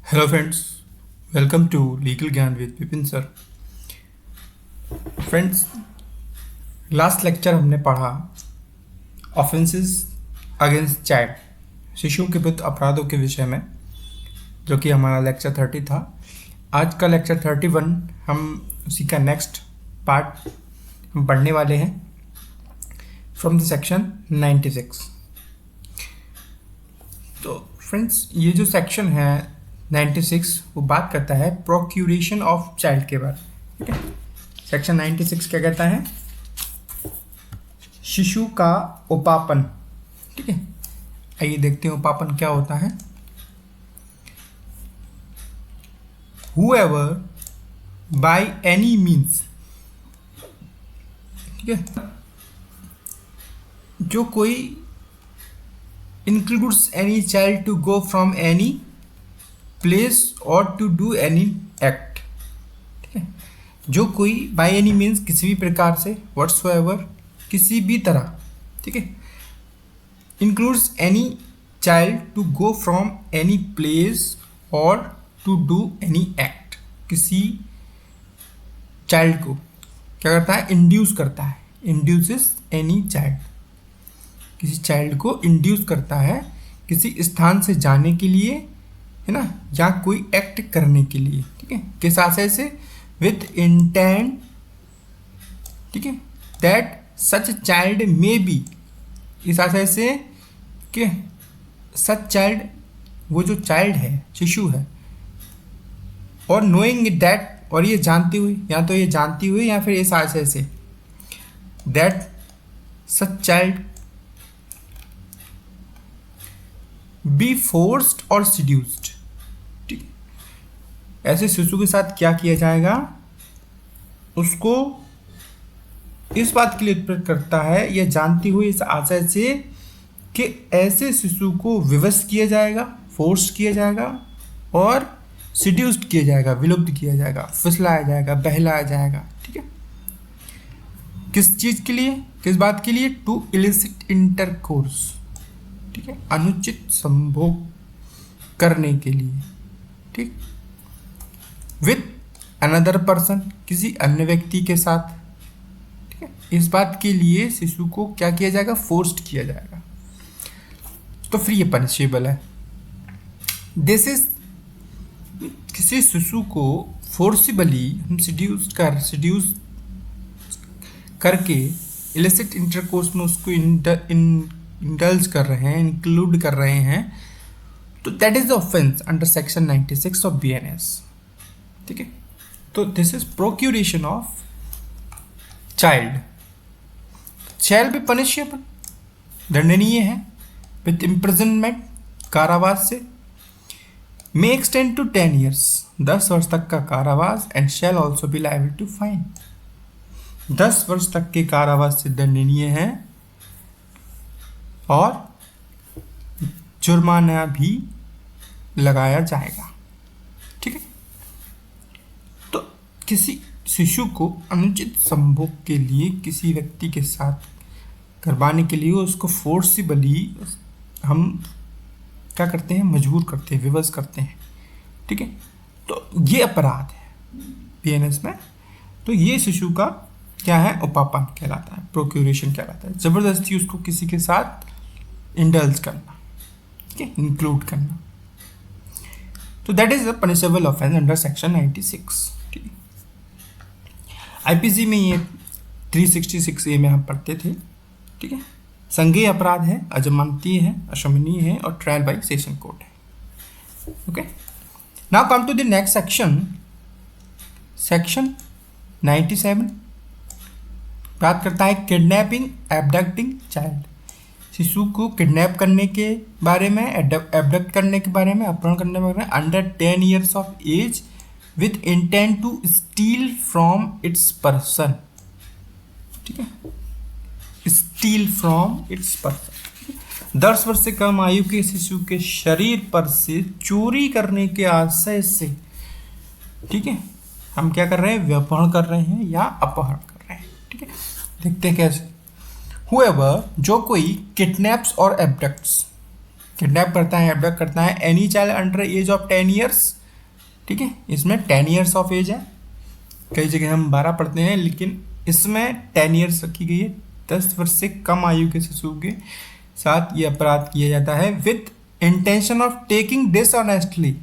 Hello friends, welcome to legal ज्ञान with Vipin sir. Friends, last lecture हमने पढ़ा offences against child, शिशु के विरुद्ध अपराधों के विषय में, जो कि हमारा लेक्चर 30 था। आज का लेक्चर 31 हम उसी का नेक्स्ट पार्ट हम पढ़ने वाले हैं फ्रॉम द सेक्शन 96। तो फ्रेंड्स, ये जो सेक्शन है 96 वो बात करता है प्रोक्यूरेशन ऑफ चाइल्ड के बारे में। ठीक है, सेक्शन 96 क्या कहता है? शिशु का उपापन। ठीक है, आइए देखते हैं उपापन क्या होता है। whoever by any means, ठीक है, जो कोई includes any child to go from any place or to do any act। ठीक है, जो कोई by any means किसी भी प्रकार से whatsoever किसी भी तरह, ठीक है, includes any child to go from any place or to do any act, किसी चाइल्ड को क्या करता है? इंड्यूस करता है। इंड्यूसेस एनी चाइल्ड, किसी चाइल्ड को इंड्यूस करता है किसी स्थान से जाने के लिए, है ना, या कोई एक्ट करने के लिए। ठीक है, किस आशय से? विथ इंटेंट, ठीक है, that such child may be, इस आशय से कि सच चाइल्ड, वो जो चाइल्ड है, शिशु है, और नोइंग दैट, और ये जानते हुए, या तो ये जानती हुई या फिर इस आशय से that such child be forced और सीड्यूस्ड। ठीक, ऐसे शिशु के साथ क्या किया जाएगा? उसको इस बात के लिए उत्प्रेरित करता है, यह जानती हुई इस आशय से कि ऐसे शिशु को विवश किया जाएगा, फोर्स किया जाएगा और सीड्यूस्ड किया जाएगा, विलुप्त किया जाएगा, फिसलाया जाएगा, बहलाया जाएगा। ठीक है, किस चीज के लिए, किस बात के लिए? टू इलिसिट इंटरकोर्स, ठीक है, अनुचित संभोग करने के लिए। ठीक, विथ अनदर पर्सन, किसी अन्य व्यक्ति के साथ। ठीक है, इस बात के लिए शिशु को क्या किया जाएगा? फोर्स्ड किया जाएगा, तो फिर ये पनिशेबल है। दिस इज, किसी शिशु को फोर्सिबली हम सीड्यूस करके इलिसिट इंटरकोर्स में उसको इंडल्ज कर रहे हैं, इंक्लूड कर रहे हैं, तो that is the offence under section 96 of BNS। ठीक है, तो this is procuration of child, shall be punishable, दंडनीय है, विथ इम्प्रिजनमेंट, कारावास से, मे एक्सटेंड टू 10 years, 10 वर्ष तक का कारावास, and shall also be liable to fine, 10 वर्ष तक के कारावास से दंडनीय है और जुर्माना भी लगाया जाएगा। ठीक है, तो किसी शिशु को अनुचित संभोग के लिए किसी व्यक्ति के साथ करवाने के लिए उसको फोर्सिबली हम क्या करते हैं? मजबूर करते हैं, विवश करते हैं। ठीक है, तो ये अपराध है BNS में। तो ये शिशु का क्या है? उपापन कहलाता है, प्रोक्यूरेशन कहलाता है, जबरदस्ती उसको किसी के साथ इंडल्ज करना, ठीक है, इंक्लूड करना। तो that is a punishable offence under section 96। ठीक है, IPC में ये 366A में हम पढ़ते थे। ठीक है, संज्ञेय अपराध है, अजमानतीय है, अशमनीय है और ट्रायल बाय सेशन कोर्ट है। Okay, now come to the next section, section 97 बात करता है किडनैपिंग, एब्डक्टिंग चाइल्ड, शिशु को किडनैप करने के बारे में, एब्डक्ट करने के बारे में, अपहरण करने के बारे में, under 10 years of age, with intent to steal from its person. ठीक है, स्टील फ्रॉम इट्स पर्सन, 10 वर्ष से कम आयु के शिशु के शरीर पर से चोरी करने के आशय से, ठीक है, हम क्या कर रहे हैं? व्यपहरण कर रहे हैं या अपहरण कर रहे हैं। ठीक है, देखते हैं कैसे। whoever, जो कोई किडनैप्स और एब्डक्ट्स, किडनैप करता है, एब्डक्ट करता है any child under as of 10 years ठीक है, इसमें 10 ईयर्स ऑफ एज है, कई जगह हम 12 पढ़ते हैं, लेकिन इसमें 10 ईयर्स रखी गई है। 10 वर्ष से कम आयु के शिशु के साथ ये अपराध किया जाता है with intention of taking dishonestly,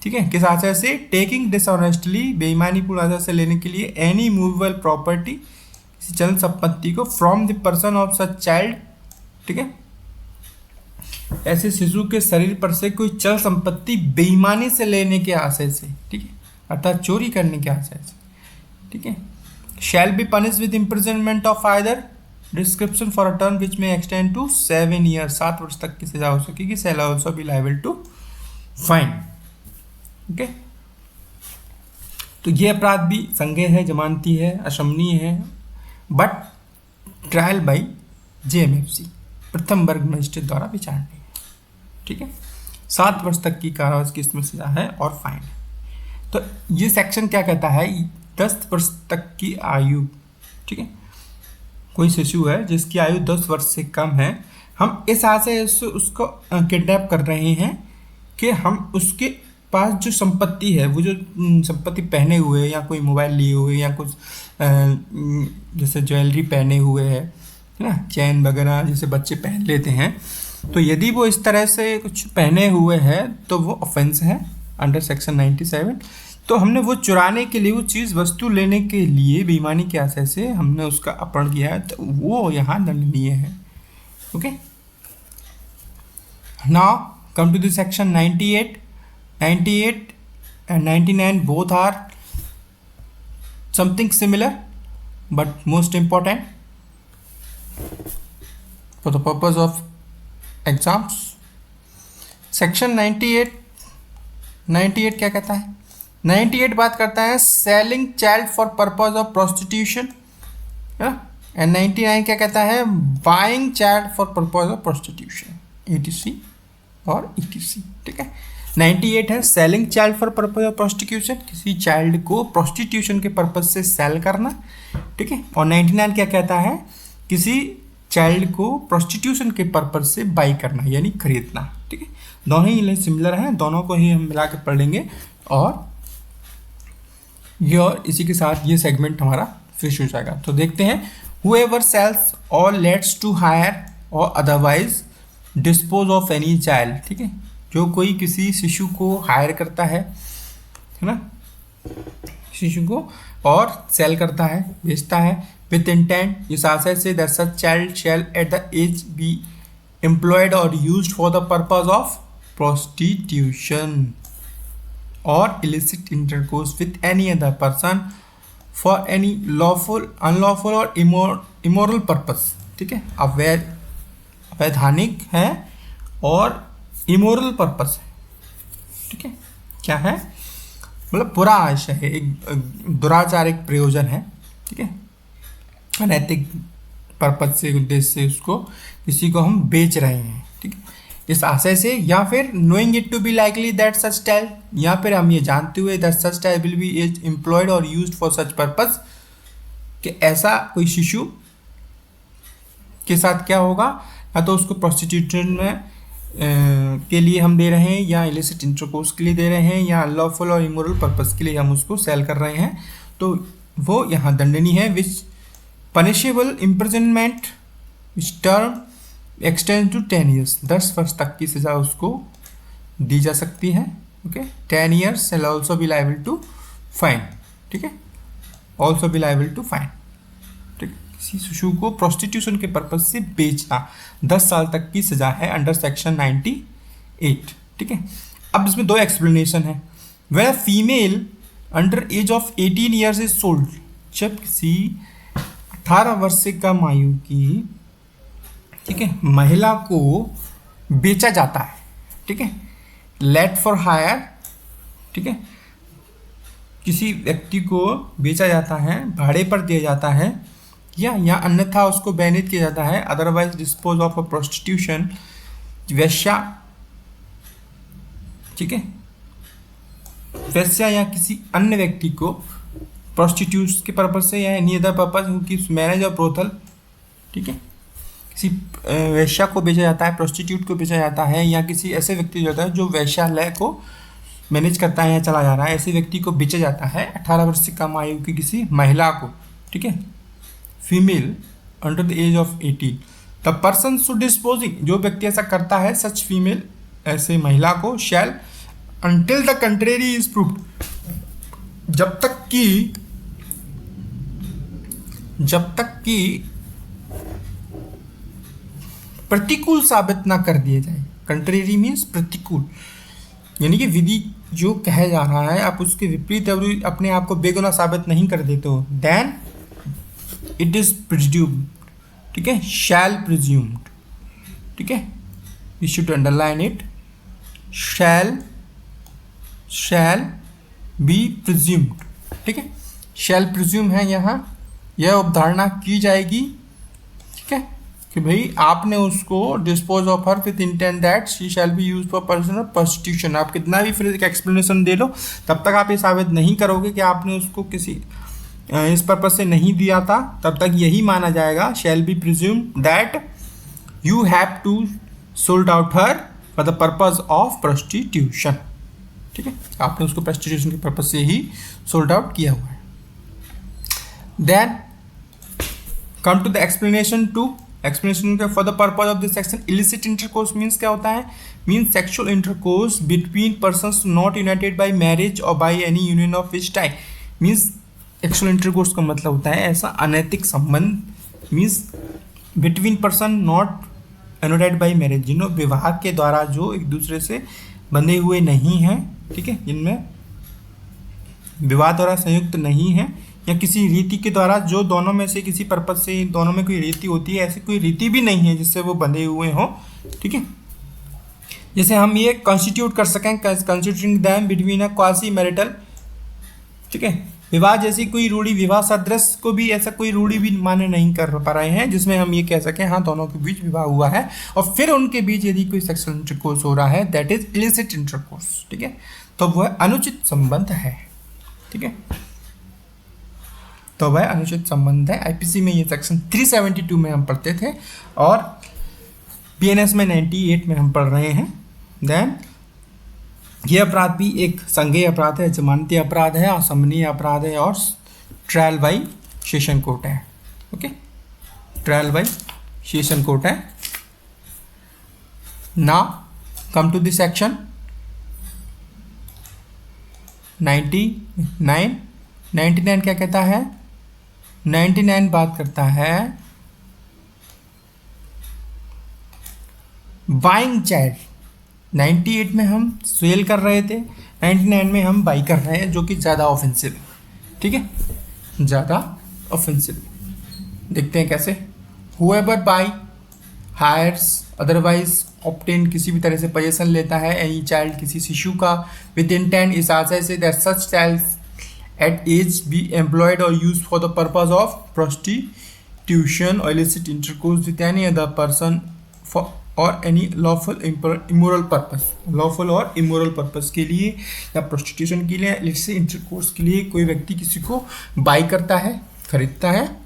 ठीक है, किस आशय से? टेकिंग डिसऑनेस्टली, बेईमानीपूर्ण आशय से लेने के लिए, एनी मूवेबल प्रॉपर्टी, किसी चल संपत्ति को, from the person of such child, ठीक है, ऐसे शिशु के शरीर पर से कोई चल संपत्ति बेईमानी से लेने के आशय से, ठीक है, अर्थात चोरी करने के आशय से, ठीक है, shall be punish with imprisonment of either description for a term which में एक्सटेंड टू 7 ईयर्स, 7 वर्ष तक की सजा हो सकेगी। Shall also be liable to fine, okay. तो ये अपराध भी संज्ञेय है, जमानती है, अशमनीय है, बट ट्रायल बाई JMFC, प्रथम वर्ग मजिस्ट्रेट द्वारा विचारणीय है, ठीक है। 7 वर्ष तक की कारावास की इसमें सजा है और फाइन है। तो ये सेक्शन क्या कहता है? 10 वर्ष तक की आयु, ठीक है, कोई शिशु है जिसकी आयु 10 वर्ष से कम है, हम इस आशय से उसको किडनैप कर रहे हैं कि हम उसके पास जो संपत्ति है, वो जो संपत्ति पहने हुए या कोई मोबाइल लिए हुए या कुछ जैसे ज्वेलरी पहने हुए है ना, चैन वगैरह जैसे बच्चे पहन लेते हैं, तो यदि वो इस तरह से कुछ पहने हुए है तो वो ऑफेंस है अंडर सेक्शन 97। तो हमने वो चुराने के लिए, वो चीज़ वस्तु लेने के लिए बेईमानी के आशय से हमने उसका अपहरण किया है, तो वो यहाँ दंडनीय है, okay. Now come to the section 98 and 99 both are something similar but most important for the purpose of exams. section 98 क्या कहता है? 98 बात करता है selling child for purpose of prostitution, and 99 क्या कहता है? buying child for purpose of prostitution, etc और etc, ठीक है। 98 है selling child for purpose of prostitution, किसी चाइल्ड को प्रोस्टिट्यूशन के पर्पज से सेल करना, ठीक है। और 99 क्या कहता है? किसी चाइल्ड को प्रोस्टिट्यूशन के पर्पज से बाई करना यानी खरीदना, ठीक है। दोनों ही सिमिलर हैं, दोनों को ही हम मिला के पढ़ लेंगे और इसी के साथ ये सेगमेंट हमारा फिनिश हो जाएगा। तो देखते हैं, whoever sells or lets to hire or otherwise dispose of any child, ठीक है, जो कोई किसी शिशु को हायर करता है ना, शिशु को, और सेल करता है, बेचता है, विथ इंटेंट, इस आशय से that such child shall at the age be employed और used for the purpose of prostitution और illicit intercourse with any other person for any lawful, unlawful और इमोरल पर्पज, ठीक है। अवैधानिक है और इमोरल पर्पस है, ठीक है। क्या है? मतलब बुरा आशय है, एक दुराचार, एक प्रयोजन है, ठीक है, अनैतिक पर्पस से, उद्देश्य से उसको, किसी को हम बेच रहे हैं, ठीक है, इस आशय से, या फिर knowing it to be likely that such child, या फिर हम ये जानते हुए that such child will be employed और यूज्ड फॉर सच पर्पस, कि ऐसा कोई शिशु के साथ क्या होगा, या तो उसको प्रोस्टिट्यूशन में के लिए हम दे रहे हैं, या इलिसिट इंटरकोर्स के लिए दे रहे हैं, या अनलॉफुल और इमोरल पर्पस के लिए हम उसको सेल कर रहे हैं, तो वो यहाँ दंडनीय है। Which punishable imprisonment which term extend to 10 years, 10 वर्ष तक की सजा उसको दी जा सकती है, okay. 10 years shall also be liable to fine, ठीक है, also be liable to fine, ठीक है। किसी शिशु को प्रोस्टिट्यूशन के पर्पज से बेचना 10 साल तक की सजा है अंडर सेक्शन 98, ठीक है। अब इसमें 2 एक्सप्लेनेशन है। When a female under as of 18 years is sold, जब किसी 18 वर्ष से कम आयु की, ठीक है, महिला को बेचा जाता है, ठीक है, लेट फॉर हायर, ठीक है, किसी व्यक्ति को बेचा जाता है, भाड़े पर दिया जाता है, या अन्यथा उसको बैनित किया जाता है, otherwise dispose of a prostitution, वैश्या, ठीक है, वैश्या या किसी अन्य व्यक्ति को प्रोस्टिट्यूट के पर्पज से या एनी अदर पर्पज की मैरिज और ब्रोथल, ठीक है, किसी वैश्या को बेचा जाता है, प्रोस्टिट्यूट को बेचा जाता है, या किसी ऐसे व्यक्ति जो होता है जो वैश्यालय को मैनेज करता है या चला जा रहा है, ऐसे व्यक्ति को बेचा जाता है 18 वर्ष से कम आयु की किसी महिला को, ठीक है, female under the age of 18। The person should disposing, जो व्यक्ति ऐसा करता है सच फीमेल, ऐसे महिला को, shall until the contrary is proved, जब तक कि प्रतिकूल साबित ना कर दिए जाए। कंट्रेरी मीन्स प्रतिकूल, यानी कि विधि जो कहा जा रहा है आप उसके विपरीत अपने आप को बेगुनाह साबित नहीं कर देते हो, देन इट इज प्रिज्यूम्ड, ठीक है, शैल प्रिज्यूम्ड, ठीक है, you should underline it, shell be presumed, ठीक है, शैल प्रिज्यूम है यहाँ, यह अवधारणा की जाएगी, ठीक है, कि भाई आपने उसको dispose of her with intent that she shell be use for personal prostitution. आप कितना भी फिर एक एक्सप्लेनेशन दे लो, तब तक आप ये साबित नहीं करोगे कि आपने उसको किसी इस पर्पज से नहीं दिया था, तब तक यही माना जाएगा, shall be presume that you have to sold out her for the purpose of prostitution, ठीक है, आपने उसको प्रोस्टिट्यूशन के पर्पज से ही सोल्ड आउट किया हुआ है। Then come to the explanation for the purpose of this section. Illicit intercourse means क्या होता है? Means sexual intercourse between persons not united by marriage और by any union of which type. Means sexual intercourse का मतलब होता है ऐसा अनैतिक संबंध, means between person not united by marriage, जिन्हों विवाह के द्वारा जो एक दूसरे से बंधे हुए नहीं हैं, ठीक है, जिनमें विवाह द्वारा संयुक्त नहीं है, या किसी रीति के द्वारा जो दोनों में से किसी पर्पज से दोनों में कोई रीति होती है, ऐसी कोई रीति भी नहीं है जिससे वो बंधे हुए हों, ठीक है। जैसे हम ये कॉन्स्टिट्यूट कर सकें, considering them between a quasi marital, ठीक है, विवाह जैसी कोई रूढ़ी, विवाह सदृश को भी ऐसा कोई रूढ़ी भी मान्य नहीं कर पा रहे हैं जिसमें हम ये कह सकें हाँ दोनों के बीच विवाह हुआ है, और फिर उनके बीच यदि कोई सेक्सुअल इंटरकोर्स हो रहा है, दैट इज इलिसिट इंटरकोर्स, ठीक है, तो वह अनुचित संबंध है, ठीक है, तो वह अनुचित संबंध है। आईपीसी में ये सेक्शन 372 में हम पढ़ते थे और बीएनएस में 98 में हम पढ़ रहे हैं। देन ये अपराध भी एक संज्ञेय अपराध है, जमानती अपराध है, असम्मानीय अपराध है और ट्रायल बाई सेशन कोर्ट है, okay, trial by session court है। Now come to this section 99 क्या कहता है? 99 बात करता है बाइंग चाइल्ड। 98 में हम सेल कर रहे थे, 99 में हम बाई कर रहे हैं, जो कि ज़्यादा ऑफेंसिव है, ठीक है, ज़्यादा ऑफेंसिव। देखते हैं कैसे। Whoever by hires otherwise obtain, किसी भी तरह से पोजेशन लेता है एनी चाइल्ड, किसी शिशु का, विद इंटेंट इस आशय से that such child at age be employed or used for the purpose of prostitution or illicit intercourse with any other person for or any lawful immoral purpose, lawful और immoral purpose के लिए या prostitution के लिए, illicit intercourse के लिए कोई व्यक्ति किसी को बाई करता है, खरीदता है,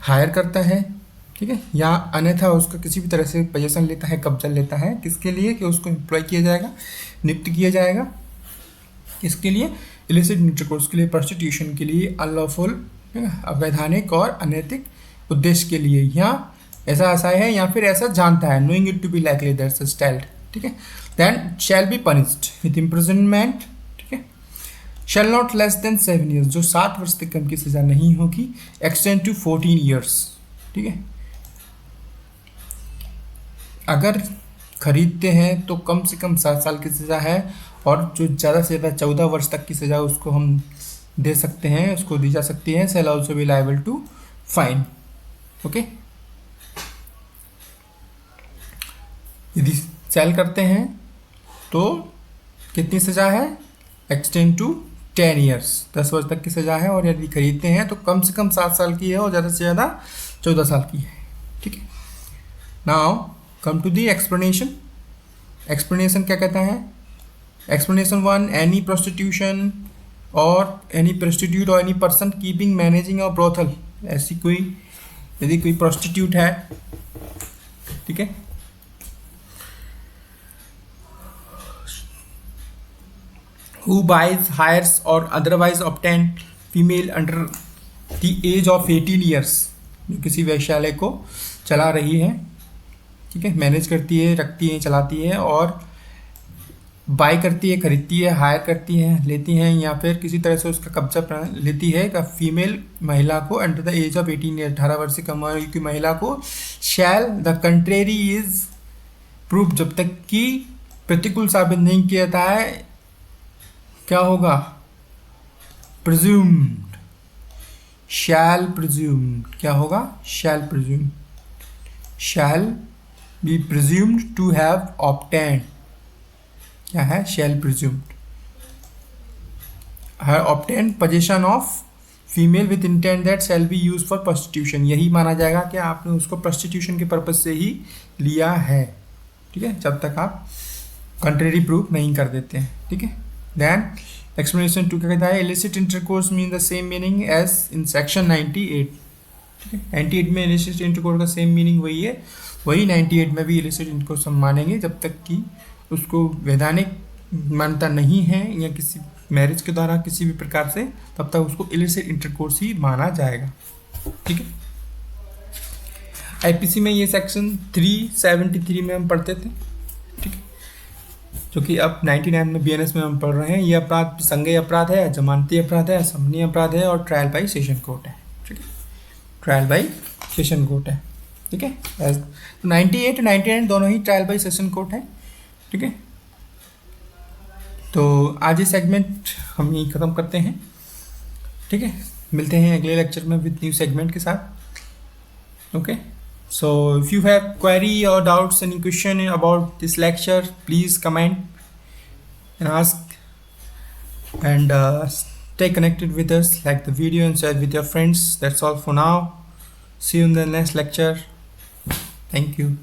हायर करता है, ठीक है, या अन्यथा उसका किसी भी तरह से पोजेशन लेता है, कब्जा लेता है, किसके लिए? कि उसको एम्प्लॉय किया जाएगा, नियुक्त किया जाएगा, किसके लिए? इलिसिट इंटरकोर्स के लिए, प्रोस्टिट्यूशन के लिए, अनलॉफुल, अवैधानिक और अनैतिक उद्देश्य के लिए, या ऐसा आशय है या फिर ऐसा जानता है, knowing it to be likely that such child, ठीक है, then shall be punished with imprisonment, ठीक है, shall not less than 7 years, जो 7 वर्ष से कम की सजा नहीं होगी, एक्सटेंड टू 14 ईयर्स, ठीक है, अगर खरीदते हैं तो कम से कम 7 साल की सज़ा है, और जो ज़्यादा से ज़्यादा 14 वर्ष तक की सज़ा उसको हम दे सकते हैं, उसको दी जा सकती है। Shall also be liable to fine, okay. यदि सेल करते हैं तो कितनी सज़ा है? एक्सटेंड टू 10 ईयर्स, 10 वर्ष तक की सज़ा है, और यदि खरीदते हैं तो कम से कम 7 साल की है और ज़्यादा से ज़्यादा 14 साल की है, ठीक है। Now come to the explanation. Explanation क्या कहता है? Explanation 1, any prostitution or any prostitute or any person keeping managing or brothel, ऐसी कोई यदि कोई प्रोस्टिट्यूट है, ठीक है, who buys, hires or otherwise obtain female under the age of 18 years, जो किसी वैश्यालय को चला रही है, ठीक है, मैनेज करती है, रखती है, चलाती है, और बाय करती है, खरीदती है, हायर करती है, लेती हैं, या फिर किसी तरह से उसका कब्जा लेती है का फीमेल महिला को under the age of 18 year, 18 वर्ष से कम आयु की महिला को, shall the contrary is proof, जब तक कि प्रतिकूल साबित नहीं किया जाता है, क्या होगा, प्रिज्यूम्ड, शैल प्रिज्यूम्ड, क्या होगा, shall presumed, shall be presumed to have obtained, क्या है, शैल प्रिज्यूम्ड, है obtain position of female with intent that shall be use for prostitution, यही माना जाएगा कि आपने उसको प्रोस्टिट्यूशन के पर्पज से ही लिया है, ठीक है, जब तक आप कंट्रेरी प्रूफ नहीं कर देते हैं, ठीक है। देन एक्सप्लेनेशन 2 क्या कहता है, illicit intercourse mean the same meaning as in section 98, ठीक है, 98 में इलिसिट इंटरकोर्स का सेम मीनिंग वही है, वही 98 में भी इलिसिट इंटरकोर्स हम मानेंगे, जब तक कि उसको वैधानिक मान्यता नहीं है या किसी मैरिज के द्वारा किसी भी प्रकार से, तब तक उसको इलिसिट इंटरकोर्स ही माना जाएगा, ठीक है। आईपीसी में ये सेक्शन 373 में हम पढ़ते थे, ठीक है, जो कि अब 99 में बीएनएस में हम पढ़ रहे हैं। ये अपराध संज्ञेय अपराध है, जमानती अपराध है, समन्वय अपराध है और ट्रायल बाई सेशन कोर्ट है, ठीक है, ट्रायल बाई सेशन कोर्ट है, ठीक है। तो 98 99 दोनों ही ट्रायल बाई सेशन कोर्ट है, ठीक है। तो आज ये सेगमेंट हम यही ख़त्म करते हैं, ठीक है, मिलते हैं अगले लेक्चर में विद न्यू सेगमेंट के साथ, okay. So if you have query or doubts, any question about this lecture, please comment and ask, and stay connected with us, like the video and share with your friends. That's all for now. See you in the next lecture. Thank you.